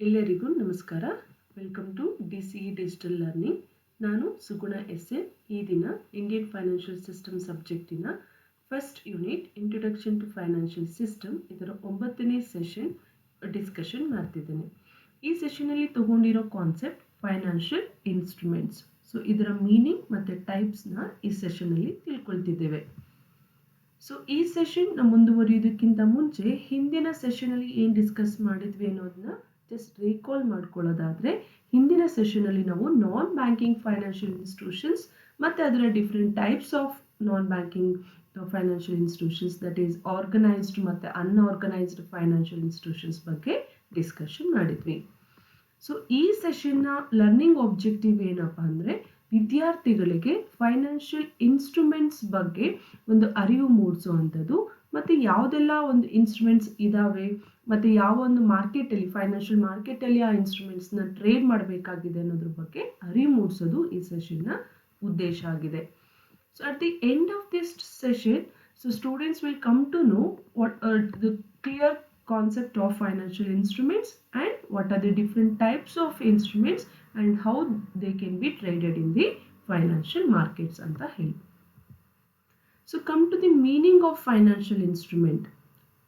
ಎಲ್ಲರಿಗೂ ನಮಸ್ಕಾರ. Welcome to DCE digital learning. ನಾನು ಸುಗುಣ ಎಸ್ಎನ್. ಈ ದಿನ ಇಂಡಿಯನ್ ಫೈನಾನ್ಷಿಯಲ್ ಸಿಸ್ಟಮ್ ಸಬ್ಜೆಕ್ಟಿನ first unit introduction to financial system ಇದರ 9ನೇ ಸೆಷನ್ ಡಿಸ್ಕಷನ್ ಮಾಡ್ತಿದ್ದೇನೆ. ಈ ಸೆಷನಲ್ಲಿ ತಗೊಂಡಿರೋ ಕಾನ್ಸೆಪ್ಟ್ ಫೈನಾನ್ಷಿಯಲ್ ಇನ್ಸ್ಟ್ರೂಮೆಂಟ್ಸ್. ಸೊ ಇದರ ಮೀನಿಂಗ್ ಮತ್ತು ಟೈಪ್ಸ್ನ ಈ ಸೆಷನಲ್ಲಿ ತಿಳ್ಕೊಳ್ತಿದ್ದೇವೆ. ಸೊ ಈ ಸೆಷನ್ ಮುಂದುವರಿಯೋದಕ್ಕಿಂತ ಮುಂಚೆ ಹಿಂದಿನ ಸೆಷನಲ್ಲಿ ಏನು ಡಿಸ್ಕಸ್ ಮಾಡಿದ್ವಿ ಅನ್ನೋದನ್ನ ಜಸ್ಟ್ ರೀಕಾಲ್ ಮಾಡ್ಕೊಳ್ಳೋದಾದರೆ, ಹಿಂದಿನ ಸೆಷನಲ್ಲಿ ನಾವು ನಾನ್ ಬ್ಯಾಂಕಿಂಗ್ ಫೈನಾನ್ಷಿಯಲ್ ಇನ್ಸ್ಟಿಟ್ಯೂಷನ್ಸ್ ಮತ್ತು ಅದರ different types of non banking financial institutions, that is organised ಮತ್ತು ಅನ್ಆರ್ಗನೈಸ್ಡ್ ಫೈನಾನ್ಷಿಯಲ್ ಇನ್ಸ್ಟಿಟ್ಯೂಷನ್ಸ್ ಬಗ್ಗೆ ಡಿಸ್ಕಷನ್ ಮಾಡಿದ್ವಿ. ಸೊ ಈ ಸೆಷನ್ನ ಲರ್ನಿಂಗ್ ಆಬ್ಜೆಕ್ಟಿವ್ ಏನಪ್ಪ ಅಂದರೆ, ವಿದ್ಯಾರ್ಥಿಗಳಿಗೆ ಫೈನಾನ್ಷಿಯಲ್ ಇನ್ಸ್ಟ್ರೂಮೆಂಟ್ಸ್ ಬಗ್ಗೆ ಒಂದು ಅರಿವು ಮೂಡಿಸುವಂಥದ್ದು, ಮತ್ತು ಯಾವುದೆಲ್ಲ ಒಂದು ಇನ್ಸ್ಟ್ರೂಮೆಂಟ್ಸ್ ಇದ್ದಾವೆ ಮತ್ತು ಯಾವ ಒಂದು ಮಾರ್ಕೆಟಲ್ಲಿ ಫೈನಾನ್ಷಿಯಲ್ ಮಾರ್ಕೆಟಲ್ಲಿ ಆ ಇನ್ಸ್ಟ್ರೂಮೆಂಟ್ಸ್ನ ಟ್ರೇಡ್ ಮಾಡಬೇಕಾಗಿದೆ ಅನ್ನೋದ್ರ ಬಗ್ಗೆ ಅರಿವು ಮೂಡಿಸೋದು ಈ ಸೆಷನ್ನ ಉದ್ದೇಶ ಆಗಿದೆ. So at the end of this session, so students will come to know what the clear concept of financial instruments and what are the different types of instruments and how they can be traded in the financial markets anta heli. So come to the meaning of financial instrument.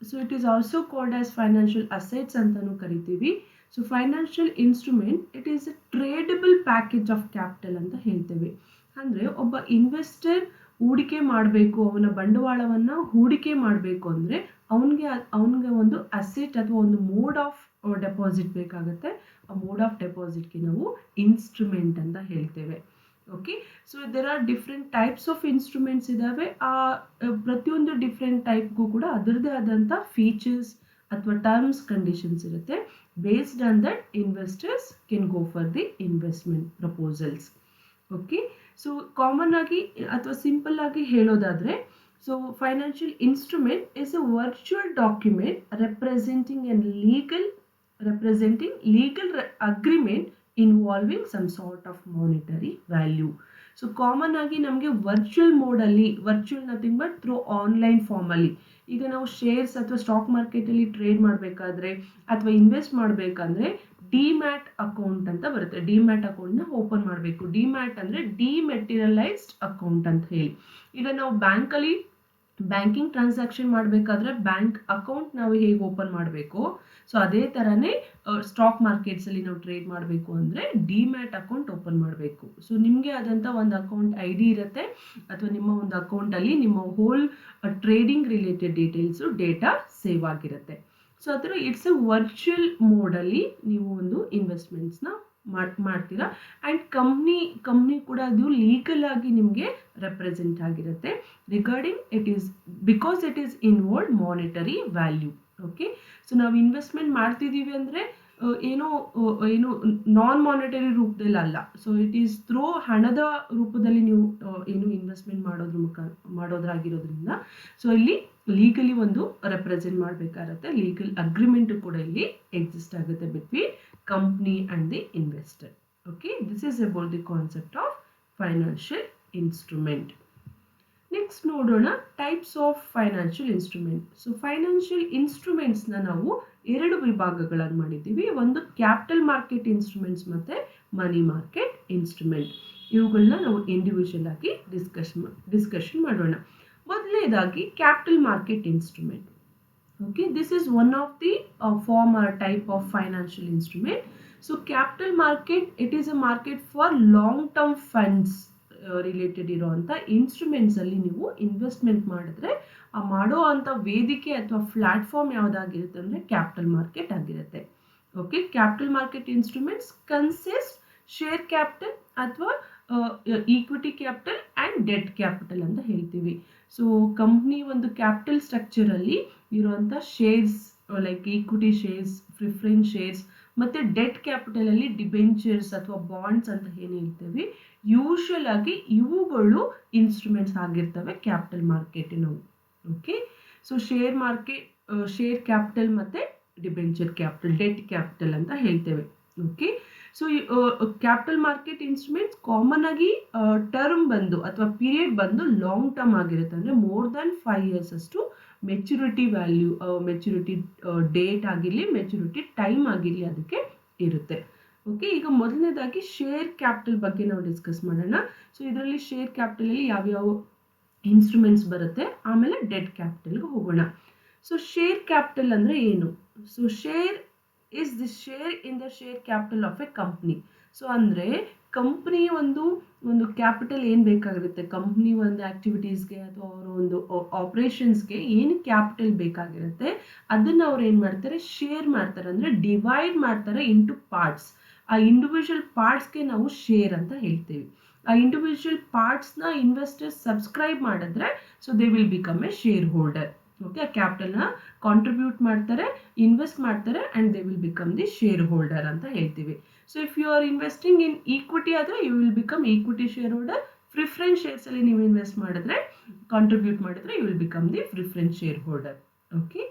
So it is also called as financial assets antanu karitivi. So financial instrument, it is a tradable package of capital anta ಹೇಳ್ತೇವೆ. ಅಂದ್ರೆ ಒಬ್ಬ investor ಹೂಡಿಕೆ ಮಾಡಬೇಕು, ಅವನ ಬಂಡವಾಳವನ್ನ ಹೂಡಿಕೆ ಮಾಡಬೇಕು ಅಂದರೆ ಅವನಿಗೆ ಒಂದು ಅಸೆಟ್ ಅಥವಾ ಒಂದು ಮೋಡ್ ಆಫ್ ಡೆಪಾಸಿಟ್ ಬೇಕಾಗುತ್ತೆ. ಆ ಮೋಡ್ ಆಫ್ ಡೆಪಾಸಿಟ್ಗೆ ನಾವು ಇನ್ಸ್ಟ್ರೂಮೆಂಟ್ ಅಂತ ಹೇಳ್ತೇವೆ. Okay, so there are different types of instruments ಇದ್ದಾವೆ. ಆ ಪ್ರತಿಯೊಂದು ಡಿಫ್ರೆಂಟ್ ಟೈಪ್ಗೂ ಕೂಡ ಅದರದೇ ಆದಂಥ ಫೀಚರ್ಸ್ ಅಥವಾ ಟರ್ಮ್ಸ್ ಕಂಡೀಷನ್ಸ್ ಇರುತ್ತೆ. Based on that investors can go for the investment proposals. Okay, so common ಆಗಿ ಅಥವಾ ಸಿಂಪಲ್ ಆಗಿ ಹೇಳೋದಾದರೆ, so financial instrument is a virtual document representing legal agreement involving some sort of monetary value. So common ಆಗಿ ನಮಗೆ virtual ಮೋಡಲ್ಲಿ, virtual nothing but through online ಫಾರ್ಮಲ್ಲಿ, ಈಗ ನಾವು ಶೇರ್ಸ್ ಅಥವಾ ಸ್ಟಾಕ್ ಮಾರ್ಕೆಟಲ್ಲಿ ಟ್ರೇಡ್ ಮಾಡಬೇಕಾದ್ರೆ ಅಥವಾ ಇನ್ವೆಸ್ಟ್ ಮಾಡಬೇಕಂದ್ರೆ ಡಿಮ್ಯಾಟ್ ಅಕೌಂಟ್ ಅಂತ ಬರುತ್ತೆ. ಡಿಮ್ಯಾಟ್ ಅಕೌಂಟ್ನ ಓಪನ್ ಮಾಡಬೇಕು. ಡಿಮ್ಯಾಟ್ ಅಂದರೆ ಡಿಮೆಟೀರಿಯಲೈಸ್ಡ್ ಅಕೌಂಟ್ ಅಂತ ಹೇಳಿ. ಈಗ ನಾವು ಬ್ಯಾಂಕಲ್ಲಿ ಬ್ಯಾಂಕಿಂಗ್ ಟ್ರಾನ್ಸಾಕ್ಷನ್ ಮಾಡಬೇಕಾದ್ರೆ ಬ್ಯಾಂಕ್ ಅಕೌಂಟ್ ನಾವು ಹೇಗೆ ಓಪನ್ ಮಾಡಬೇಕು, ಸೊ ಅದೇ ಥರನೇ ಸ್ಟಾಕ್ ಮಾರ್ಕೆಟ್ಸಲ್ಲಿ ನಾವು ಟ್ರೇಡ್ ಮಾಡಬೇಕು ಅಂದರೆ ಡಿಮ್ಯಾಟ್ ಅಕೌಂಟ್ ಓಪನ್ ಮಾಡಬೇಕು. ಸೊ ನಿಮಗೆ ಆದಂಥ ಒಂದು ಅಕೌಂಟ್ ID ಇರುತ್ತೆ, ಅಥವಾ ನಿಮ್ಮ ಒಂದು ಅಕೌಂಟಲ್ಲಿ ನಿಮ್ಮ whole trading related data save ಆಗಿರುತ್ತೆ. ಸೊ ಅದರ ಇಟ್ಸ್ ಎ ವರ್ಚುವಲ್ ಮೋಡಲ್ಲಿ ನೀವು ಒಂದು ಇನ್ವೆಸ್ಟ್ಮೆಂಟ್ಸ್ನ ಮಾಡ್ತೀರಾ. ಆ್ಯಂಡ್ ಕಂಪ್ನಿ ಕೂಡ ಅದು ಲೀಗಲ್ ಆಗಿ ನಿಮಗೆ ರೆಪ್ರೆಸೆಂಟ್ ಆಗಿರುತ್ತೆ regarding because it is involve monetary value. Okay, so ನಾವು ಇನ್ವೆಸ್ಟ್ಮೆಂಟ್ ಮಾಡ್ತಿದ್ದೀವಿ ಅಂದರೆ ಏನು ನಾನ್ ಮಾನಿಟರಿ ರೂಪದಲ್ಲಿ ಅಲ್ಲ. ಸೊ ಇಟ್ ಈಸ್ ಥ್ರೂ ಹಣದ ರೂಪದಲ್ಲಿ ನೀವು ಏನು ಇನ್ವೆಸ್ಟ್ಮೆಂಟ್ ಮಾಡೋದ್ರಾಗಿರೋದ್ರಿಂದ ಸೊ ಇಲ್ಲಿ ಲೀಗಲಿ ಒಂದು ರೆಪ್ರೆಸೆಂಟ್ ಮಾಡಬೇಕಾಗತ್ತೆ. ಲೀಗಲ್ ಅಗ್ರಿಮೆಂಟ್ ಕೂಡ ಇಲ್ಲಿ ಎಕ್ಸಿಸ್ಟ್ ಆಗುತ್ತೆ between company and the investor. Okay, this is about the concept of financial instrument. Next ನೋಡೋಣ types of financial instrument. So financial ಇನ್ಸ್ಟ್ರೂಮೆಂಟ್ಸ್ನ ನಾವು 2 ವಿಭಾಗಗಳನ್ನು ಮಾಡಿದ್ದೀವಿ. ಒಂದು ಕ್ಯಾಪಿಟಲ್ ಮಾರ್ಕೆಟ್ ಇನ್ಸ್ಟ್ರೂಮೆಂಟ್ಸ್ ಮತ್ತು ಮನಿ ಮಾರ್ಕೆಟ್ ಇನ್ಸ್ಟ್ರೂಮೆಂಟ್. ಇವುಗಳನ್ನ ನಾವು ಇಂಡಿವಿಜುವಲ್ ಆಗಿ ಡಿಸ್ಕಷನ್ ಮಾಡೋಣ. ಮೊದಲನೇದಾಗಿ capital market instrument. Okay, this is one of the form or type of financial instrument. So capital market, it is a market for long term funds related ಇರೋಂಥ instruments ಅಲ್ಲಿ ನೀವು investment ಮಾಡಿದ್ರೆ ಆ ಮಾಡೋ ಅಂಥ ವೇದಿಕೆ ಅಥವಾ ಪ್ಲಾಟ್ಫಾರ್ಮ್ ಯಾವುದಾಗಿರುತ್ತೆ ಅಂದರೆ ಕ್ಯಾಪಿಟಲ್ ಮಾರ್ಕೆಟ್ ಆಗಿರುತ್ತೆ. Okay, capital market instruments consist share capital ಅಥವಾ equity capital and debt capital ಅಂತ ಹೇಳ್ತೀವಿ. ಸೊ ಕಂಪ್ನಿ ಒಂದು ಕ್ಯಾಪಿಟಲ್ ಸ್ಟ್ರಕ್ಚರಲ್ಲಿ ಇರುವಂಥ shares like equity shares, preference shares ಮತ್ತು ಡೆಟ್ ಕ್ಯಾಪಿಟಲಲ್ಲಿ ಡಿಬೆಂಚರ್ಸ್ ಅಥವಾ ಬಾಂಡ್ಸ್ ಅಂತ ಏನು ಹೇಳ್ತೀವಿ, ಯೂಶುವಲ್ ಆಗಿ ಇವುಗಳು ಇನ್ಸ್ಟ್ರೂಮೆಂಟ್ಸ್ ಆಗಿರ್ತವೆ ಕ್ಯಾಪಿಟಲ್ ಮಾರ್ಕೆಟಿನವು. ಓಕೆ, ಸೊ ಶೇರ್ ಕ್ಯಾಪಿಟಲ್ ಮತ್ತು ಡಿಬೆಂಚರ್ ಕ್ಯಾಪಿಟಲ್, ಡೆಟ್ ಕ್ಯಾಪಿಟಲ್ ಅಂತ ಹೇಳ್ತೇವೆ. Okay, so capital market instruments common ಆಗಿ ಟರ್ಮ್ ಬಂದು ಅಥವಾ ಪೀರಿಯಡ್ ಬಂದು ಲಾಂಗ್ ಟರ್ಮ್ ಆಗಿರುತ್ತೆ. ಅಂದರೆ ಮೋರ್ ದ್ಯಾನ್ 5 years ಅಷ್ಟು ಮೆಚುರಿಟಿ ವ್ಯಾಲ್ಯೂ, ಮೆಚುರಿಟಿ ಡೇಟ್ ಆಗಿರಲಿ, ಮೆಚುರಿಟಿ ಟೈಮ್ ಆಗಿರಲಿ ಅದಕ್ಕೆ ಇರುತ್ತೆ. ಓಕೆ, ಈಗ ಮೊದಲನೇದಾಗಿ ಶೇರ್ ಕ್ಯಾಪಿಟಲ್ ಬಗ್ಗೆ ನಾವು ಡಿಸ್ಕಸ್ ಮಾಡೋಣ. ಸೊ ಇದರಲ್ಲಿ ಶೇರ್ ಕ್ಯಾಪಿಟಲಲ್ಲಿ ಯಾವ್ಯಾವ ಇನ್ಸ್ಟ್ರೂಮೆಂಟ್ಸ್ ಬರುತ್ತೆ, ಆಮೇಲೆ ಡೆಟ್ ಕ್ಯಾಪಿಟಲ್ಗೆ ಹೋಗೋಣ. ಸೊ ಶೇರ್ ಕ್ಯಾಪಿಟಲ್ ಅಂದರೆ ಏನು? So share is the share in the share capital of A company. So ಅಂದರೆ ಕಂಪ್ನಿ ಒಂದು ಕ್ಯಾಪಿಟಲ್ ಏನು ಬೇಕಾಗಿರುತ್ತೆ, ಕಂಪ್ನಿ ಒಂದು ಆ್ಯಕ್ಟಿವಿಟೀಸ್ಗೆ ಅಥವಾ ಅವರ ಒಂದು ಆಪ್ರೇಷನ್ಸ್ಗೆ ಏನು ಕ್ಯಾಪಿಟಲ್ ಬೇಕಾಗಿರುತ್ತೆ ಅದನ್ನು ಅವ್ರು ಏನು ಮಾಡ್ತಾರೆ, ಶೇರ್ ಮಾಡ್ತಾರೆ, ಅಂದರೆ ಡಿವೈಡ್ ಮಾಡ್ತಾರೆ ಇಂಟು ಪಾರ್ಟ್ಸ್. ಆ ಇಂಡಿವಿಜುವಲ್ ಪಾರ್ಟ್ಸ್ಗೆ ನಾವು ಶೇರ್ ಅಂತ ಹೇಳ್ತೀವಿ. ಆ ಇಂಡಿವಿಜುವಲ್ ಪಾರ್ಟ್ಸ್ನ ಇನ್ವೆಸ್ಟರ್ಸ್ ಸಬ್ಸ್ಕ್ರೈಬ್ ಮಾಡಿದ್ರೆ so they will become a shareholder. Okay, ಆ ಕ್ಯಾಪಿಟಲ್ನ ಕಾಂಟ್ರಿಬ್ಯೂಟ್ ಮಾಡ್ತಾರೆ, ಇನ್ವೆಸ್ಟ್ ಮಾಡ್ತಾರೆ, and they will become the shareholder ಅಂತ ಹೇಳ್ತೀವಿ. So if you are investing in equity ಆದರೆ you will become equity shareholder. Preference ಶೇರ್ಸಲ್ಲಿ ನೀವು invest ಮಾಡಿದ್ರೆ, ಕಾಂಟ್ರಿಬ್ಯೂಟ್ ಮಾಡಿದ್ರೆ you will become the preference shareholder. Okay,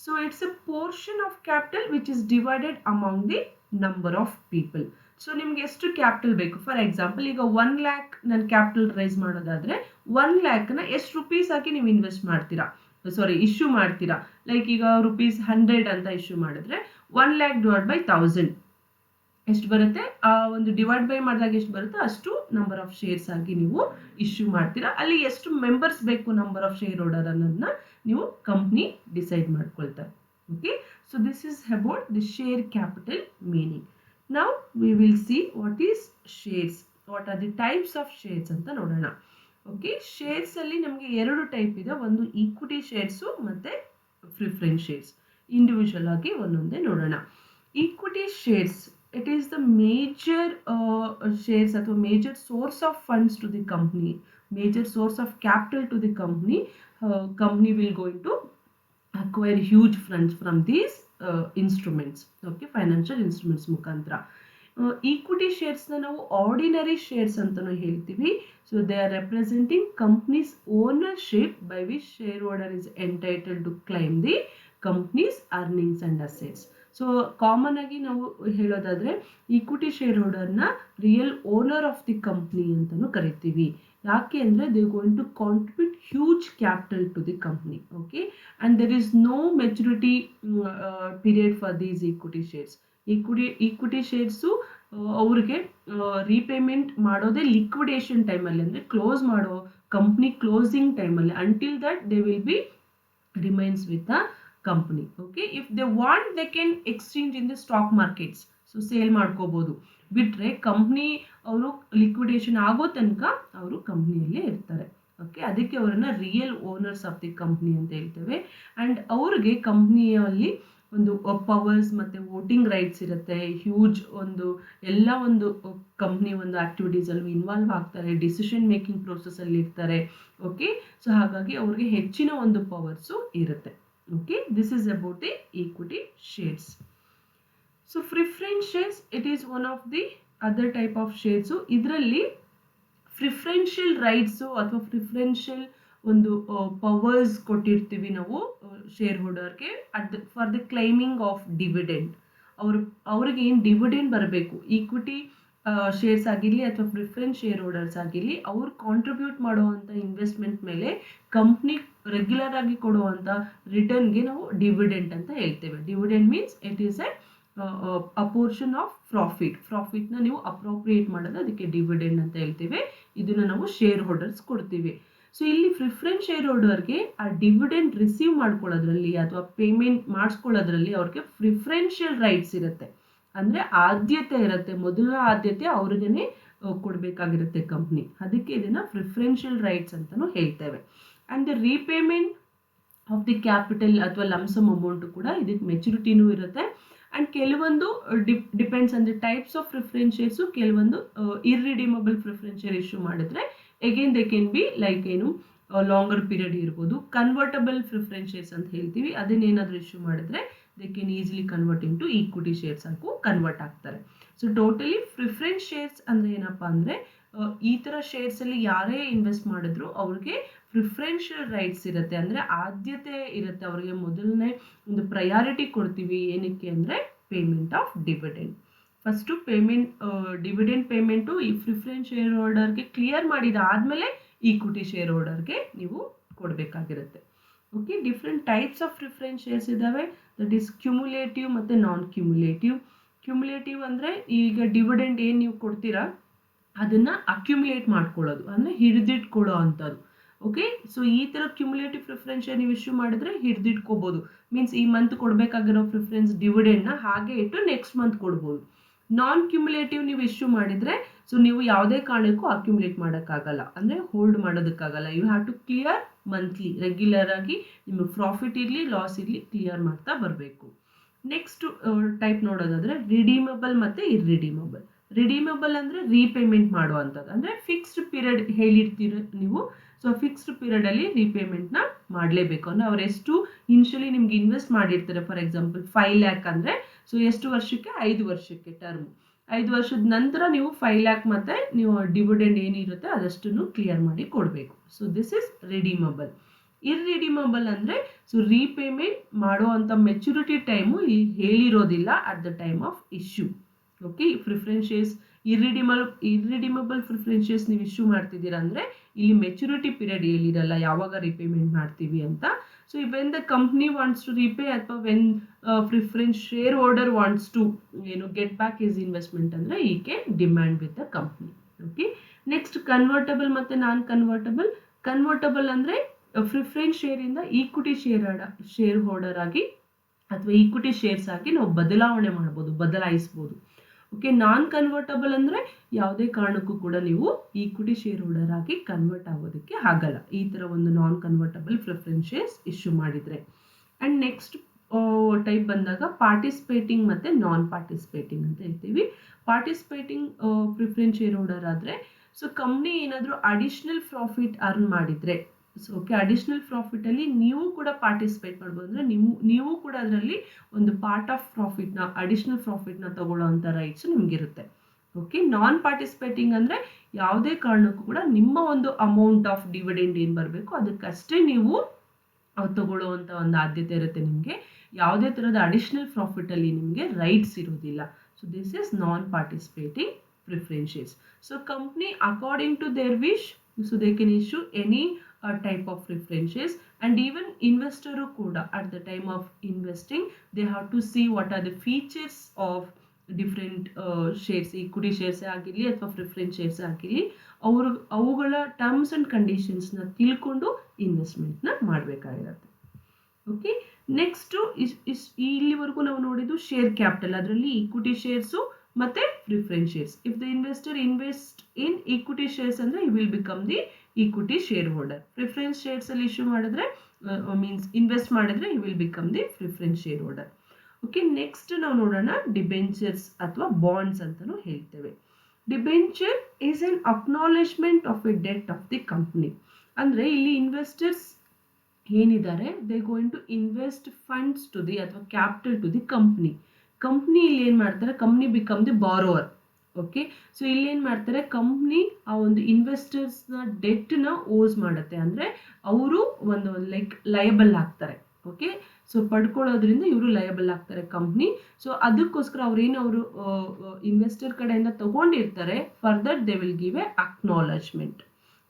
so it's A portion of capital which is divided among the number of people. So ನಿಮ್ಗೆ ಎಷ್ಟು capital ಬೇಕು? For example ಈಗ 1 lakh ನನ್ನ capital rice ಮಾಡೋದಾದ್ರೆ 1 lakhನ ಎಷ್ಟು rupees ಹಾಕಿ ನೀವು invest ಮಾಡ್ತೀರಾ, issue ಮಾಡ್ತೀರಾ? ಲೈಕ್ ಈಗ ₹100 ಅಂತ ಇಶ್ಯೂ ಮಾಡಿದ್ರೆ 1 lakh ಡಿವೈಡ್ ಬೈ 1000 ಎಷ್ಟು ಬರುತ್ತೆ? ಆ ಒಂದು ಡಿವೈಡ್ ಬೈ ಮಾಡಿದಾಗ ಎಷ್ಟು ಬರುತ್ತೋ ಅಷ್ಟು ನಂಬರ್ ಆಫ್ ಶೇರ್ಸ್ ಆಗಿ ನೀವು ಇಶ್ಯೂ ಮಾಡ್ತೀರಾ. ಅಲ್ಲಿ ಎಷ್ಟು ಮೆಂಬರ್ಸ್ ಬೇಕು ನಂಬರ್ ಆಫ್ ಶೇರ್ ಹೋಲ್ಡರ್ ಅನ್ನೋದನ್ನ ನೀವು ಕಂಪ್ನಿ ಡಿಸೈಡ್ ಮಾಡ್ಕೊಳ್ತಾರೆ. Okay, so this is about the share capital meaning. Now we will see what is shares, what are the types of shares ಅಂತ ನೋಡೋಣ. ಓಕೆ, ಶೇರ್ಸ್ ಅಲ್ಲಿ ನಮಗೆ 2 type ಇದೆ, ಒಂದು equity shares ಮತ್ತೆ ಪ್ರಿಫರೆನ್ಸ್ ಶೇರ್ಸ್. ಇಂಡಿವಿಜುವಲ್ ಆಗಿ ಒಂದೊಂದೇ ನೋಡೋಣ. Equity shares, it is the major shares ಅಥವಾ major source of funds to the company, major source of capital to the company. Company will going to acquire huge funds from these instruments. Okay, financial instruments ಮುಖಾಂತರ. Equity ಶೇರ್ಸ್ನ ನಾವು ordinary shares ಅಂತಲೂ ಹೇಳ್ತೀವಿ. So they are representing company's ownership by which share holder is entitled to claim the company's earnings and assets. So common ಆಗಿ ನಾವು ಹೇಳೋದಾದ್ರೆ equity share ಹೋಲ್ಡರ್ನ real owner of the company ಅಂತಲೂ ಕರಿತೀವಿ. ಯಾಕೆ ಅಂದರೆ they going to contribute huge capital to the company. Okay, and there is no maturity period for these equity shares. Equity shares ಅವ್ರಿಗೆ repayment ಮಾಡೋದೇ ಲಿಕ್ವಿಡೇಷನ್ ಟೈಮಲ್ಲಿ, ಅಂದರೆ close ಮಾಡೋ ಕಂಪ್ನಿ ಕ್ಲೋಸಿಂಗ್ ಟೈಮಲ್ಲಿ. Until that they will be remains with the company. Okay, if they want they can exchange in the stock markets, so sale ಮಾಡ್ಕೋಬೋದು. ಬಿಟ್ಟರೆ company ಅವರು liquidation ಆಗೋ ತನಕ ಅವರು ಕಂಪ್ನಿಯಲ್ಲೇ ಇರ್ತಾರೆ. ಓಕೆ, ಅದಕ್ಕೆ ಅವರನ್ನು real owners of the company ಅಂತ ಹೇಳ್ತೇವೆ. ಆ್ಯಂಡ್ ಅವ್ರಿಗೆ ಕಂಪ್ನಿಯಲ್ಲಿ ಒಂದು ಪವರ್ಸ್ ಮತ್ತು ವೋಟಿಂಗ್ ರೈಟ್ಸ್ ಇರುತ್ತೆ. ಹ್ಯೂಜ್ ಎಲ್ಲ ಕಂಪ್ನಿ ಒಂದು ಆ್ಯಕ್ಟಿವಿಟೀಸಲ್ಲೂ ಇನ್ವಾಲ್ವ್ ಆಗ್ತಾರೆ, ಡಿಸಿಷನ್ ಮೇಕಿಂಗ್ ಪ್ರೋಸೆಸ್ಸಲ್ಲಿ ಇರ್ತಾರೆ. ಓಕೆ, ಸೊ ಹಾಗಾಗಿ ಅವ್ರಿಗೆ ಹೆಚ್ಚಿನ ಒಂದು ಪವರ್ಸು ಇರುತ್ತೆ. Okay, this is about the equity shares. So preference shares, it is one of the other type of shares. So ಇದರಲ್ಲಿ preferential rights ಅಥವಾ preferential ಒಂದು ಪವರ್ಸ್ ಕೊಟ್ಟಿರ್ತೀವಿ ನಾವು ಶೇರ್ ಹೋಲ್ಡರ್ಗೆ for the claiming of dividend. ಅವ್ರಿಗೆ ಏನು dividend ಬರಬೇಕು, equity shares ಆಗಿರಲಿ ಅಥವಾ ಪ್ರಿಫರೆನ್ಸ್ ಶೇರ್ ಹೋಲ್ಡರ್ಸ್ ಆಗಿರಲಿ, ಅವ್ರು ಕಾಂಟ್ರಿಬ್ಯೂಟ್ ಮಾಡುವಂಥ ಇನ್ವೆಸ್ಟ್ಮೆಂಟ್ ಮೇಲೆ ಕಂಪ್ನಿ ರೆಗ್ಯುಲರ್ ಆಗಿ ಕೊಡುವಂಥ ರಿಟರ್ನ್ಗೆ ನಾವು ಡಿವಿಡೆಂಟ್ ಅಂತ ಹೇಳ್ತೇವೆ. Dividend means it is a portion of ಪ್ರಾಫಿಟ್ನ ನೀವು ಅಪ್ರೋಪ್ರಿಯೇಟ್ ಮಾಡೋದು, ಅದಕ್ಕೆ ಡಿವಿಡೆಂಡ್ ಅಂತ ಹೇಳ್ತೇವೆ. ಇದನ್ನು ನಾವು ಶೇರ್ ಹೋಲ್ಡರ್ಸ್ ಕೊಡ್ತೀವಿ. ಸೊ ಇಲ್ಲಿ ಪ್ರಿಫರೆನ್ಸ್ ಶೇರ್ ಹೋಲ್ಡರ್ಗೆ ಆ ಡಿವಿಡೆಂಡ್ ರಿಸೀವ್ ಮಾಡ್ಕೊಳ್ಳೋದ್ರಲ್ಲಿ ಅಥವಾ ಪೇಮೆಂಟ್ ಮಾಡಿಸ್ಕೊಳ್ಳೋದ್ರಲ್ಲಿ ಅವ್ರಿಗೆ ಪ್ರಿಫರೆನ್ಷಿಯಲ್ ರೈಟ್ಸ್ ಇರುತ್ತೆ, ಅಂದರೆ ಆದ್ಯತೆ ಇರುತ್ತೆ. ಮೊದಲ ಆದ್ಯತೆ ಅವ್ರಿಗೇ ಕೊಡಬೇಕಾಗಿರುತ್ತೆ ಕಂಪ್ನಿ. ಅದಕ್ಕೆ ಇದನ್ನು ಪ್ರಿಫರೆನ್ಷಿಯಲ್ ರೈಟ್ಸ್ ಅಂತಲೂ ಹೇಳ್ತೇವೆ. And the repayment of the capital ಅಥವಾ ಲಮ್ಸಮ್ ಅಮೌಂಟು ಕೂಡ ಇದಕ್ಕೆ ಮೆಚುರಿಟಿನೂ ಇರುತ್ತೆ. ಆ್ಯಂಡ್ ಕೆಲವೊಂದು depends on the types of preference shares. ಕೆಲವೊಂದು ಇರ್ರಿಡೀಮಬಲ್ ಪ್ರಿಫರೆನ್ಸ್ ಶೇರ್ ಇಶ್ಯೂ ಮಾಡಿದ್ರೆ again they can be like longer period ಇರ್ಬೋದು. ಕನ್ವರ್ಟಬಲ್ ಪ್ರಿಫರೆನ್ಸ್ ಶೇರ್ಸ್ ಅಂತ ಹೇಳ್ತೀವಿ, ಅದನ್ನೇನಾದರೂ ಇಶ್ಯೂ ಮಾಡಿದ್ರೆ they can easily convert into equity shares ಆಗೂ ಕನ್ವರ್ಟ್ ಆಗ್ತಾರೆ. ಸೊ ಟೋಟಲಿ ಪ್ರಿಫರೆನ್ಸ್ ಶೇರ್ಸ್ ಅಂದರೆ ಏನಪ್ಪ ಅಂದರೆ ಈ ಥರ ಶೇರ್ಸಲ್ಲಿ ಯಾರೇ ಇನ್ವೆಸ್ಟ್ ಮಾಡಿದ್ರು ಅವ್ರಿಗೆ ಪ್ರಿಫರೆನ್ಷಿಯಲ್ ರೈಟ್ಸ್ ಇರುತ್ತೆ, ಅಂದರೆ ಆದ್ಯತೆ ಇರುತ್ತೆ. ಅವ್ರಿಗೆ ಮೊದಲನೇ ಒಂದು ಪ್ರಯಾರಿಟಿ ಕೊಡ್ತೀವಿ. ಏನಕ್ಕೆ ಅಂದರೆ payment of dividend. First dividend payment ಈ ಪ್ರಿಫರೆನ್ಸ್ ಶೇರ್ ಹೋಲ್ಡರ್ಗೆ ಕ್ಲಿಯರ್ ಮಾಡಿದಾದ್ಮೇಲೆ ಈಕ್ವಿಟಿ ಶೇರ್ ಹೋಲ್ಡರ್ಗೆ ನೀವು ಕೊಡಬೇಕಾಗಿರುತ್ತೆ. ಓಕೆ, different types of preference shares ಇದ್ದಾವೆ. ದಟ್ ಈಸ್ ಕ್ಯುಮುಲೇಟಿವ್ ಮತ್ತು ನಾನ್ ಕ್ಯುಮುಲೇಟಿವ್. ಕ್ಯುಮುಲೇಟಿವ್ ಅಂದರೆ ಈಗ ಡಿವಿಡೆಂಡ್ ಏನು ನೀವು ಕೊಡ್ತೀರಾ ಅದನ್ನು ಅಕ್ಯುಮುಲೇಟ್ ಮಾಡ್ಕೊಳ್ಳೋದು, ಅಂದರೆ ಹಿಡಿದಿಟ್ಕೊಳ್ಳೋ ಅಂಥದ್ದು. ಓಕೆ, ಸೊ ಈ ಥರ ಕ್ಯುಮುಲೇಟಿವ್ ಪ್ರಿಫರೆನ್ಸ್ ಶೇರ್ ನೀವು ಇಶ್ಯೂ ಮಾಡಿದ್ರೆ ಹಿಡಿದಿಟ್ಕೋಬೋದು. ಮೀನ್ಸ್ ಈ ಮಂತ್ ಕೊಡಬೇಕಾಗಿರೋ ಪ್ರಿಫರೆನ್ಸ್ ಡಿವಿಡೆಂಡ್ನ ಹಾಗೆ ಇಟ್ಟು ನೆಕ್ಸ್ಟ್ ಮಂತ್ ಕೊಡ್ಬೋದು. ನಾನ್ ಕ್ಯುಮುಲೇಟಿವ್ ನೀವು ಇಶ್ಯೂ ಮಾಡಿದರೆ ಸೊ ನೀವು ಯಾವುದೇ ಕಾರಣಕ್ಕೂ ಅಕ್ಯುಮುಲೇಟ್ ಮಾಡೋಕ್ಕಾಗಲ್ಲ, ಅಂದರೆ ಹೋಲ್ಡ್ ಮಾಡೋದಕ್ಕಾಗಲ್ಲ. You have to clear monthly, regular ಆಗಿ ನಿಮಗೆ ಪ್ರಾಫಿಟ್ ಇರಲಿ ಲಾಸ್ ಇರಲಿ ಕ್ಲಿಯರ್ ಮಾಡ್ತಾ ಬರಬೇಕು. ನೆಕ್ಸ್ಟ್ ಟೈಪ್ ನೋಡೋದಾದರೆ ರಿಡೀಮಬಲ್ ಮತ್ತು ಇರ್ರಿಡೀಮಬಲ್. ರಿಡೀಮಬಲ್ ಅಂದರೆ ರೀಪೇಮೆಂಟ್ ಮಾಡುವಂಥದ್ದು, ಅಂದರೆ ಫಿಕ್ಸ್ಡ್ ಪೀರಿಯಡ್ ಹೇಳಿರ್ತೀರ ನೀವು, ಸೊ ಫಿಕ್ಸ್ಡ್ ಪೀರಿಯಡಲ್ಲಿ ರೀಪೇಮೆಂಟ್ನ ಮಾಡಲೇಬೇಕು. ಅಂದರೆ ಅವ್ರು ಎಷ್ಟು ಇನಿಷಿಯಲಿ ನಿಮ್ಗೆ ಇನ್ವೆಸ್ಟ್ ಮಾಡಿರ್ತಾರೆ, ಫಾರ್ ಎಕ್ಸಾಂಪಲ್ 5 ಲ್ಯಾಕ್ ಅಂದರೆ ಸೊ ಎಷ್ಟು ವರ್ಷಕ್ಕೆ, 5 ವರ್ಷಕ್ಕೆ ಟರ್ಮ್. 5 ವರ್ಷದ ನಂತರ ನೀವು 5 ಲ್ಯಾಕ್ ಮತ್ತು ನೀವು ಡಿವಿಡೆಂಡ್ ಏನಿರುತ್ತೆ ಅದಷ್ಟನ್ನು ಕ್ಲಿಯರ್ ಮಾಡಿ ಕೊಡಬೇಕು. So this is redeemable. Irredeemable ಅಂದರೆ ಸೊ ರೀಪೇಮೆಂಟ್ ಮಾಡುವಂಥ ಮೆಚುರಿಟಿ ಟೈಮು ಇಲ್ಲಿ ಹೇಳಿರೋದಿಲ್ಲ at the time of issue. Okay, preference shares irredeemable preference shares ನೀವು ಇಶ್ಯೂ ಮಾಡ್ತಿದ್ದೀರಾ ಅಂದರೆ ಇಲ್ಲಿ ಮೆಚುರಿಟಿ ಪೀರಿಯಡ್ ಹೇಳಿರಲ್ಲ, ಯಾವಾಗ ರಿಪೇಮೆಂಟ್ ಮಾಡ್ತೀವಿ ಅಂತ. So when the company wants to repay ಅಥವಾ when preference shareholder wants to get back his investment ಅಂದರೆ he can demand with the company. Okay, next convertible ಮತ್ತು ನಾನ್ ಕನ್ವರ್ಟಬಲ್. ಕನ್ವರ್ಟಬಲ್ ಅಂದರೆ preference ಶೇರಿಂದ equity shareholder ಆಗಿ ಅಥವಾ equity shares ಆಗಿ ನಾವು ಬದಲಾವಣೆ ಮಾಡ್ಬೋದು, ಬದಲಾಯಿಸ್ಬೋದು. ಓಕೆ, ನಾನ್ ಕನ್ವರ್ಟಬಲ್ ಅಂದರೆ ಯಾವುದೇ ಕಾರಣಕ್ಕೂ ಕೂಡ ನೀವು ಈಕ್ವಿಟಿ ಶೇರ್ ಹೋಲ್ಡರ್ ಆಗಿ ಕನ್ವರ್ಟ್ ಆಗೋದಕ್ಕೆ ಆಗಲ್ಲ, ಈ ಥರ ಒಂದು ನಾನ್ ಕನ್ವರ್ಟಬಲ್ ಪ್ರಿಫರೆನ್ಸ್ ಶೇರ್ಸ್ ಇಶ್ಯೂ ಮಾಡಿದರೆ. ಆ್ಯಂಡ್ ನೆಕ್ಸ್ಟ್ ಟೈಪ್ ಬಂದಾಗ ಪಾರ್ಟಿಸಿಪೇಟಿಂಗ್ ಮತ್ತು ನಾನ್ ಪಾರ್ಟಿಸಿಪೇಟಿಂಗ್ ಅಂತ ಹೇಳ್ತೀವಿ. ಪಾರ್ಟಿಸಿಪೇಟಿಂಗ್ ಪ್ರಿಫರೆನ್ಸ್ ಶೇರ್ ಹೋಲ್ಡರ್ ಆದರೆ ಸೊ ಕಂಪ್ನಿ ಏನಾದರೂ ಅಡಿಷ್ನಲ್ ಪ್ರಾಫಿಟ್ ಅರ್ನ್ ಮಾಡಿದರೆ, ಸೊ ಓಕೆ, ಅಡಿಷ್ನಲ್ ಪ್ರಾಫಿಟಲ್ಲಿ ನೀವು ಕೂಡ ಪಾರ್ಟಿಸಿಪೇಟ್ ಮಾಡ್ಬೋದು, ಅಂದರೆ ನೀವು ಕೂಡ ಅದರಲ್ಲಿ ಒಂದು ಪಾರ್ಟ್ ಆಫ್ ಪ್ರಾಫಿಟ್ನ, ಅಡಿಷ್ನಲ್ ಪ್ರಾಫಿಟ್ನ ತಗೊಳ್ಳೋ ಅಂಥ ರೈಟ್ಸ್ ನಿಮಗಿರುತ್ತೆ. ಓಕೆ, ನಾನ್ ಪಾರ್ಟಿಸಿಪೇಟಿಂಗ್ ಅಂದರೆ ಯಾವುದೇ ಕಾರಣಕ್ಕೂ ಕೂಡ ನಿಮ್ಮ ಒಂದು ಅಮೌಂಟ್ ಆಫ್ ಡಿವಿಡೆಂಡ್ ಏನು ಬರಬೇಕು ಅದಕ್ಕಷ್ಟೇ ನೀವು ತಗೊಳ್ಳೋವಂಥ ಒಂದು ಆದ್ಯತೆ ಇರುತ್ತೆ ನಿಮಗೆ. ಯಾವುದೇ ಥರದ ಅಡಿಷ್ನಲ್ ಪ್ರಾಫಿಟಲ್ಲಿ ನಿಮಗೆ ರೈಟ್ಸ್ ಇರೋದಿಲ್ಲ. So this is non participating preference shares. So company according to their wish so they can issue any type of preference shares, and even investor kuda at the time of investing they have to see what are the features of different shares, equity shares agirli ಅಥವಾ preference shares agirli ಅವುಗಳ terms and conditions ನ ತಿಳ್ಕೊಂಡು investment ನ ಮಾಡಬೇಕಾಗಿರುತ್ತೆ. Okay, next ಇಲ್ಲಿವರೆಗೂ ನಾವು ನೋಡಿದ್ದು share capital, ಅದರಲ್ಲಿ equity shares ಮತ್ತೆ preference shares. If the investor invest in equity shares ಅಂದರೆ you will become the equity shareholder. Preference shares ಅಲ್ಲಿ ಇಶ್ಯೂ ಮಾಡಿದ್ರೆ ಮೀನ್ಸ್ ಇನ್ವೆಸ್ಟ್ ಮಾಡಿದ್ರೆ you will become the preference shareholder. Okay, next ನಾವು ನೋಡೋಣ debentures ಅಥವಾ bonds ಅಂತಾನು ಹೇಳ್ತೇವೆ. Debenture is an acknowledgement of a debt of the company. ಅಂದರೆ ಇಲ್ಲಿ ಇನ್ವೆಸ್ಟರ್ಸ್ ಏನಿದ್ದಾರೆ they going to invest funds to the ಅಥವಾ capital to the company. Company ಇಲ್ಲಿ ಏನು ಮಾಡ್ತಾರೆ, company become the borrower. Okay, so ಇಲ್ಲಿ ಏನು ಮಾಡ್ತಾರೆ, ಕಂಪ್ನಿ ಆ ಒಂದು ಇನ್ವೆಸ್ಟರ್ಸ್ನ ಡೆಟ್ನ ಓಸ್ ಮಾಡುತ್ತೆ, ಅಂದರೆ ಅವರು ಒಂದು ಲೈಕ್ ಲಯಬಲ್ ಆಗ್ತಾರೆ. ಓಕೆ, ಸೊ ಪಡ್ಕೊಳ್ಳೋದ್ರಿಂದ ಇವರು ಲಯಬಲ್ ಆಗ್ತಾರೆ ಕಂಪ್ನಿ. ಸೊ ಅದಕ್ಕೋಸ್ಕರ ಅವರು ಇನ್ವೆಸ್ಟರ್ ಕಡೆಯಿಂದ ತಗೊಂಡಿರ್ತಾರೆ, further they will give a acknowledgement.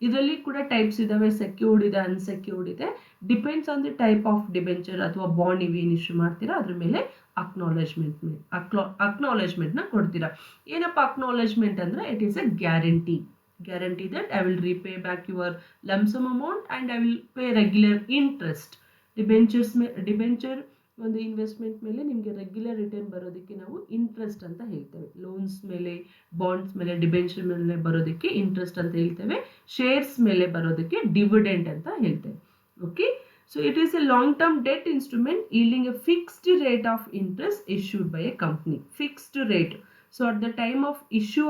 ಇದರಲ್ಲಿ ಕೂಡ ಟೈಪ್ಸ್ ಇದಾವೆ, ಸೆಕ್ಯೂರ್ಡ್ ಇದೆ, ಅನ್ಸೆಕ್ಯೂರ್ಡ್ ಇದೆ. Depends on the type of debenture ಅಥವಾ ಬಾಂಡ್ ನೀವೇನು ಇಶ್ಯೂ ಮಾಡ್ತೀರಾ ಅದ್ರ ಮೇಲೆ ಅಕ್ನಾಲೆಜ್ಮೆಂಟ್ನ ಕೊಡ್ತೀರಾ. ಏನಪ್ಪ ಅಕ್ನಾಲೆಜ್ಮೆಂಟ್ ಅಂದರೆ it is a guarantee that I will repay back your lump sum amount and I will pay regular interest. Debenture ಒಂದು ಇನ್ವೆಸ್ಟ್ಮೆಂಟ್ ಮೇಲೆ ನಿಮಗೆ ರೆಗ್ಯುಲರ್ ರಿಟರ್ನ್ ಬರೋದಕ್ಕೆ ನಾವು ಇಂಟ್ರೆಸ್ಟ್ ಅಂತ ಹೇಳ್ತೇವೆ. ಲೋನ್ಸ್ ಮೇಲೆ, ಬಾಂಡ್ಸ್ ಮೇಲೆ, ಡಿಬೆಂಚರ್ ಮೇಲೆ ಬರೋದಕ್ಕೆ ಇಂಟ್ರೆಸ್ಟ್ ಅಂತ ಹೇಳ್ತೇವೆ. ಶೇರ್ಸ್ ಮೇಲೆ ಬರೋದಕ್ಕೆ ಡಿವಿಡೆಂಡ್ ಅಂತ ಹೇಳ್ತೇವೆ. Okay, so it is a long term debt instrument yielding a fixed rate of interest issued by a company. Fixed rate. So at the time of issue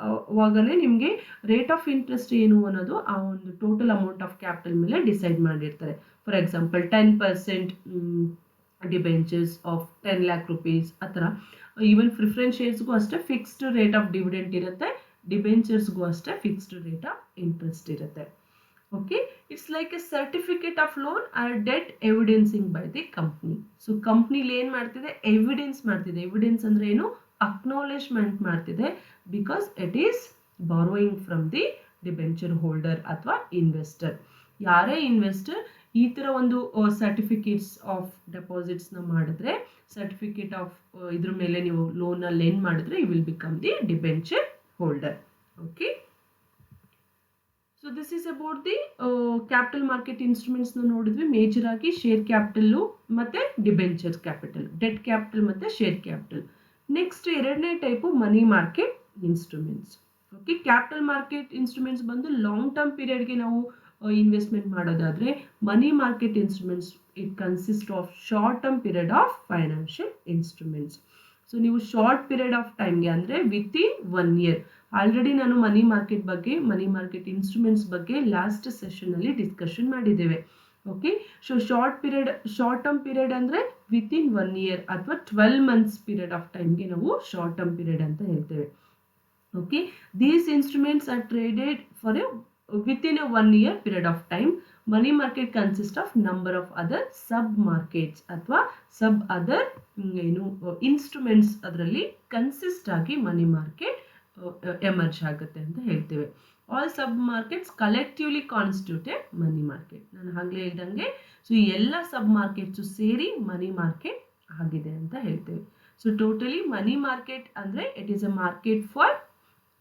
ಆವಾಗಲೇ ನಿಮಗೆ ರೇಟ್ ಆಫ್ ಇಂಟ್ರೆಸ್ಟ್ ಏನು ಅನ್ನೋದು ಆ ಒಂದು total amount of capital ಮೇಲೆ decide ಮಾಡಿರ್ತಾರೆ. For example 10% debentures of 10 lakh rupees ಆ ಥರ. ಈವನ್ ಪ್ರಿಫರೆನ್ಸ್ ಶೇರ್ಸ್ಗೂ ಅಷ್ಟೇ ಫಿಕ್ಸ್ಡ್ ರೇಟ್ ಆಫ್ ಡಿವಿಡೆಂಟ್ ಇರುತ್ತೆ, ಡಿಬೆಂಚರ್ಸ್ಗೂ ಅಷ್ಟೇ ಫಿಕ್ಸ್ಡ್ ರೇಟ್ ಆಫ್ ಇಂಟ್ರೆಸ್ಟ್ ಇರುತ್ತೆ. Okay, it's like a certificate of loan or debt evidencing by the company. So ಕಂಪ್ನಿಲಿ ಏನು ಮಾಡ್ತಿದೆ, ಎವಿಡೆನ್ಸ್ ಮಾಡ್ತಿದೆ. ಎವಿಡೆನ್ಸ್ ಅಂದರೆ ಏನು, ಅಕ್ನಾಲೆಜ್ಮೆಂಟ್ ಮಾಡ್ತಿದೆ, because it is borrowing from the debenture holder ಅಥವಾ ಇನ್ವೆಸ್ಟರ್. ಯಾರೇ ಇನ್ವೆಸ್ಟರ್ ಈ ಥರ ಒಂದು ಸರ್ಟಿಫಿಕೇಟ್ಸ್ ಆಫ್ ಡೆಪಾಸಿಟ್ಸ್ನ ಮಾಡಿದ್ರೆ, ಸರ್ಟಿಫಿಕೇಟ್ ಆಫ್ ಇದ್ರ ಮೇಲೆ ನೀವು ಲೋನ್ನ ಲೆಂಡ್ ಮಾಡಿದ್ರೆ you will become the debenture holder. Okay, so this is about the capital market ಇನ್ಸ್ಟ್ರೂಮೆಂಟ್ಸ್ನ ನೋಡಿದ್ವಿ. ಮೇಜರ್ ಆಗಿ ಶೇರ್ ಕ್ಯಾಪಿಟಲ್ಲು ಮತ್ತು ಡಿಬೆಂಚರ್ ಕ್ಯಾಪಿಟಲ್, ಡೆಟ್ ಕ್ಯಾಪಿಟಲ್ ಮತ್ತು ಶೇರ್ ಕ್ಯಾಪಿಟಲ್. ನೆಕ್ಸ್ಟ್ ಎರಡನೇ type money market instruments. Okay, capital market instruments ಬಂದು long term ಪೀರಿಯಡ್ಗೆ ನಾವು investment ಮಾಡೋದಾದರೆ, money market instruments it consist of short term period of financial instruments. So ನೀವು short period of ಟೈಮ್ಗೆ ಅಂದರೆ within 1 year, already ನಾನು money market ಬಗ್ಗೆ, ಮನಿ market instruments ಬಗ್ಗೆ ಲಾಸ್ಟ್ ಸೆಷನಲ್ಲಿ ಡಿಸ್ಕಷನ್ ಮಾಡಿದ್ದೇವೆ. Okay, so short term period ಅಂದರೆ within 1 year ಅಥವಾ 12 months period of ಟೈಮ್ಗೆ ನಾವು ಶಾರ್ಟ್ ಟರ್ಮ್ ಪೀರಿಯಡ್ ಅಂತ ಹೇಳ್ತೇವೆ. Okay, these instruments are traded for within a 1 year period of time. Money market consists of number of other sub markets ಅಥವಾ sub other instruments ಅದರಲ್ಲಿ consist ಆಗಿ money market emerge ಆಗುತ್ತೆ ಅಂತ ಹೇಳ್ತೇವೆ. All sub markets collectively constituted money market. ನಾನು ಆಗಲೇ ಹೇಳ್ದಂಗೆ so ಎಲ್ಲ ಸಬ್ ಮಾರ್ಕೆಟ್ಸು ಸೇರಿ ಮನಿ ಮಾರ್ಕೆಟ್ ಆಗಿದೆ ಅಂತ ಹೇಳ್ತೇವೆ. ಸೊ ಟೋಟಲಿ ಮನಿ ಮಾರ್ಕೆಟ್ ಅಂದರೆ it is a market for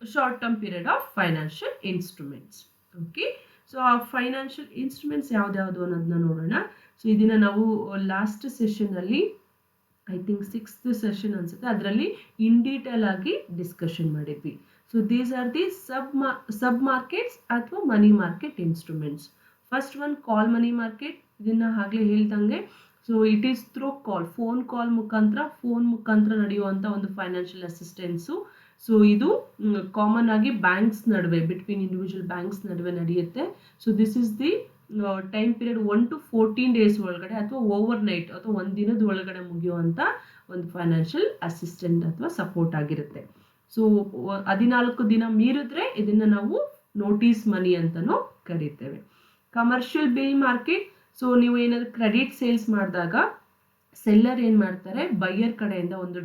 short term period of financial instruments. Okay, so ಆ ಫೈನಾನ್ಷಿಯಲ್ ಇನ್ಸ್ಟ್ರೂಮೆಂಟ್ಸ್ ಯಾವ್ದ್ಯಾವುದು ಅನ್ನೋದನ್ನ ನೋಡೋಣ. ಸೊ ಇದನ್ನು ನಾವು ಲಾಸ್ಟ್ ಸೆಷನಲ್ಲಿ, ಐ ಥಿಂಕ್ 6th ಸೆಷನ್ ಅನ್ಸುತ್ತೆ, ಅದರಲ್ಲಿ ಇನ್ ಡೀಟೇಲ್ ಆಗಿ ಡಿಸ್ಕಷನ್ ಮಾಡಿದ್ವಿ. So these are the sub markets ಅಥವಾ money market instruments. First one call money market. ಇದನ್ನು ಆಗಲೇ ಹೇಳ್ದಂಗೆ so it is through call, phone ಮುಖಾಂತರ ನಡೆಯುವಂಥ ಒಂದು ಫೈನಾನ್ಷಿಯಲ್ ಅಸಿಸ್ಟೆನ್ಸು. ಸೊ ಇದು ಕಾಮನ್ ಆಗಿ ಬ್ಯಾಂಕ್ಸ್ ನಡುವೆ, ಬಿಟ್ವೀನ್ ಇಂಡಿವಿಜುವಲ್ ಬ್ಯಾಂಕ್ಸ್ ನಡುವೆ ನಡೆಯುತ್ತೆ. So this is the time period 1 to 14 days ಒಳಗಡೆ ಅಥವಾ ಓವರ್ ನೈಟ್ ಅಥವಾ ಒಂದು ದಿನದ ಒಳಗಡೆ ಮುಗಿಯುವಂಥ ಒಂದು ಫೈನಾನ್ಷಿಯಲ್ ಅಸಿಸ್ಟೆಂಟ್ ಅಥವಾ ಸಪೋರ್ಟ್ ಆಗಿರುತ್ತೆ. ಸೊ 14 ದಿನ ಮೀರಿದ್ರೆ ಇದನ್ನು ನಾವು ನೋಟಿಸ್ ಮನಿ ಅಂತಲೂ ಕರಿತೇವೆ. Commercial bill market. ಸೊ ನೀವು ಏನಾದರೂ ಕ್ರೆಡಿಟ್ ಸೇಲ್ಸ್ ಮಾಡಿದಾಗ ಸೆಲ್ಲರ್ ಏನು ಮಾಡ್ತಾರೆ, ಬೈಯರ್ ಕಡೆಯಿಂದ ಒಂದು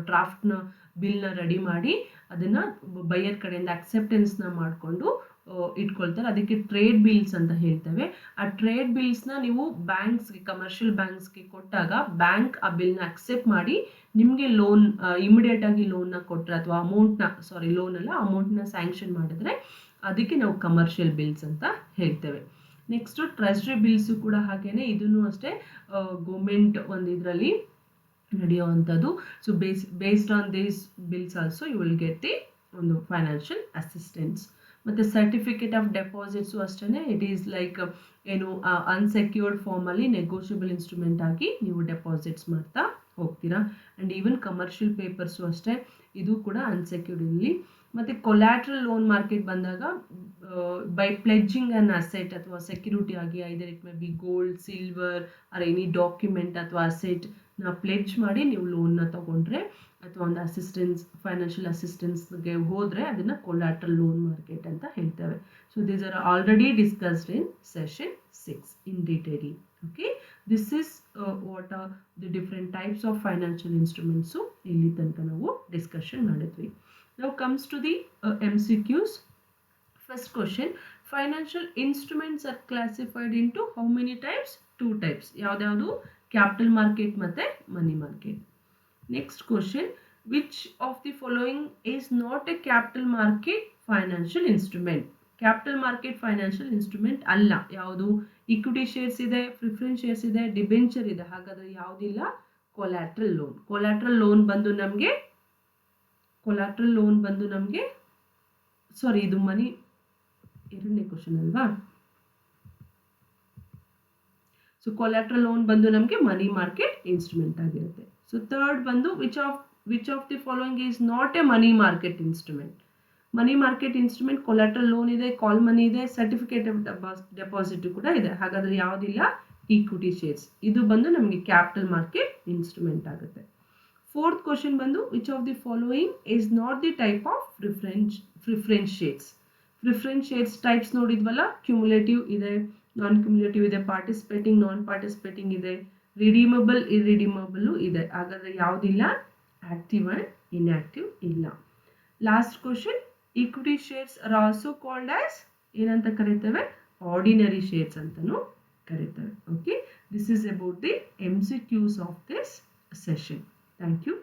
ಡ್ರಾಫ್ಟ್ನ ಬಿಲ್ನ ರೆಡಿ ಮಾಡಿ ಅದನ್ನು ಬೈಯರ್ ಕಡೆಯಿಂದ ಅಕ್ಸೆಪ್ಟೆನ್ಸ್ನ ಮಾಡಿಕೊಂಡು ಇಟ್ಕೊಳ್ತಾರೆ. ಅದಕ್ಕೆ ಟ್ರೇಡ್ ಬಿಲ್ಸ್ ಅಂತ ಹೇಳ್ತೇವೆ. ಆ ಟ್ರೇಡ್ ಬಿಲ್ಸ್ನ ನೀವು ಬ್ಯಾಂಕ್ಸ್ಗೆ, ಕಮರ್ಷಿಯಲ್ ಬ್ಯಾಂಕ್ಸ್ಗೆ ಕೊಟ್ಟಾಗ ಬ್ಯಾಂಕ್ ಆ ಬಿಲ್ನ ಅಕ್ಸೆಪ್ಟ್ ಮಾಡಿ ನಿಮಗೆ ಲೋನ್ ಇಮಿಡಿಯೇಟ್ ಆಗಿ ಲೋನ್ನ ಕೊಟ್ಟರೆ ಅಥವಾ ಅಮೌಂಟ್ನ ಸ್ಯಾಂಕ್ಷನ್ ಮಾಡಿದ್ರೆ ಅದಕ್ಕೆ ನಾವು ಕಮರ್ಷಿಯಲ್ ಬಿಲ್ಸ್ ಅಂತ ಹೇಳ್ತೇವೆ. ನೆಕ್ಸ್ಟು ಟ್ರೆಜರಿ ಬಿಲ್ಸು ಕೂಡ ಹಾಗೇನೆ, ಇದನ್ನು ಅಷ್ಟೇ ಗೌರ್ಮೆಂಟ್ ಒಂದು ಇದರಲ್ಲಿ ನಡೆಯುವಂಥದ್ದು. So based on these bills also you will get the ಒಂದು ಫೈನಾನ್ಷಿಯಲ್ ಅಸಿಸ್ಟೆನ್ಸ್. ಮತ್ತು ಸರ್ಟಿಫಿಕೇಟ್ ಆಫ್ ಡೆಪಾಸಿಟ್ಸು ಅಷ್ಟೇ, it is like unsecured formally negotiable instrument ಆಗಿ ನೀವು ಡೆಪಾಸಿಟ್ಸ್ ಮಾಡ್ತಾ ಹೋಗ್ತೀರಾ. ಆ್ಯಂಡ್ ಈವನ್ ಕಮರ್ಷಿಯಲ್ ಪೇಪರ್ಸು ಅಷ್ಟೇ, ಇದು ಕೂಡ ಅನ್ಸೆಕ್ಯೂರ್ಡ್ ಇಲ್ಲಿ. ಮತ್ತು ಕೊಲ್ಯಾಟ್ರಲ್ ಲೋನ್ ಮಾರ್ಕೆಟ್ ಬಂದಾಗ ಬೈ ಪ್ಲೆಡ್ಜಿಂಗ್ ಅನ್ ಅಸೆಟ್ ಅಥವಾ ಸೆಕ್ಯೂರಿಟಿ ಆಗಿ, either it may be gold, silver or any document ಅಥವಾ ಅಸೆಟ್ ನ ಪ್ಲೆಡ್ಜ್ ಮಾಡಿ ನೀವು ಲೋನ್ನ ತಗೊಂಡ್ರೆ ಅಥವಾ ಒಂದು ಫೈನಾನ್ಷಿಯಲ್ ಅಸಿಸ್ಟೆನ್ಸ್ಗೆ ಹೋದರೆ ಅದನ್ನು ಕೊಲ್ಯಾಟ್ರಲ್ ಲೋನ್ ಮಾರ್ಕೆಟ್ ಅಂತ ಹೇಳ್ತೇವೆ. So these are already discussed in session 6 in detail. Okay, this is what are the different types of financial instruments ಇಲ್ಲಿ ತನಕ ನಾವು ಡಿಸ್ಕಷನ್ ಮಾಡಿದ್ವಿ. Now comes to the MCQs. First question, financial instruments are classified into how many types? 2 types. ಯಾವ್ದು? Capital market ಮತ್ತೆ money market. Next question, which of the following is not a capital market financial instrument? Capital market financial instrument ಅಲ್ಲ. ಯಾವುದು? Equity shares ಇದೆ, preference shares ಇದೆ, debenture ಇದೆ. ಹಾಗಾದ್ರೆ ಯಾವುದಿಲ್ಲ? Collateral loan. Collateral loan ಬಂದು ನಮಗೆ ಸಾರಿ, ಇದು ಮನಿ ಎರಡನೇ ಕ್ವಶನ್ ಅಲ್ವಾ? ಸೊ ಕೊಲ್ಯಾಟ್ರಲ್ ಲೋನ್ ಬಂದು ನಮಗೆ ಮನಿ ಮಾರ್ಕೆಟ್ ಇನ್ಸ್ಟ್ರೂಮೆಂಟ್ ಆಗಿರುತ್ತೆ. ಸೊ ಥರ್ಡ್ ಬಂದು which of the following is not A money market instrument? Money market instrument collateral loan ಇದೆ, ಕಾಲ್ ಮನಿ ಇದೆ, ಸರ್ಟಿಫಿಕೇಟ್ ಆಫ್ ಡೆಪಾಸಿಟ್ ಕೂಡ ಇದೆ. ಹಾಗಾದ್ರೆ ಯಾವುದಿಲ್ಲ? Equity shares. ಇದು ಬಂದು ನಮಗೆ ಕ್ಯಾಪಿಟಲ್ ಮಾರ್ಕೆಟ್ ಇನ್ಸ್ಟ್ರೂಮೆಂಟ್ ಆಗುತ್ತೆ. ಫೋರ್ತ್ ಕ್ವಶನ್ ಬಂದು which of the following is not the type of preference shares? Preference shares types ನೋಡಿದ್ವಲ್ಲ, ಕ್ಯುಮುಲೇಟಿವ್ ಇದೆ, ನಾನ್ ಕ್ಯುಮುಲೇಟಿವ್ ಇದೆ, ಪಾರ್ಟಿಸಿಪೇಟಿಂಗ್, ನಾನ್ ಪಾರ್ಟಿಸಿಪೇಟಿಂಗ್ ಇದೆ, ರಿಡೀಮಬಲ್, ಇರಿಡೀಮಬಲ್ ಇದೆ. ಹಾಗಾದ್ರೆ ಯಾವುದಿಲ್ಲ? ಆಕ್ಟಿವ್ ಅಂಡ್ ಇನ್ಆಕ್ಟಿವ್ ಇಲ್ಲ. Last question, equity shares are also called as ಏನಂತ ಕರೀತೇವೆ? ಆರ್ಡಿನರಿ ಶೇರ್ಸ್ ಅಂತಲೂ ಕರೀತಾರೆ. Okay, this is about the MCQs of this session. Thank you.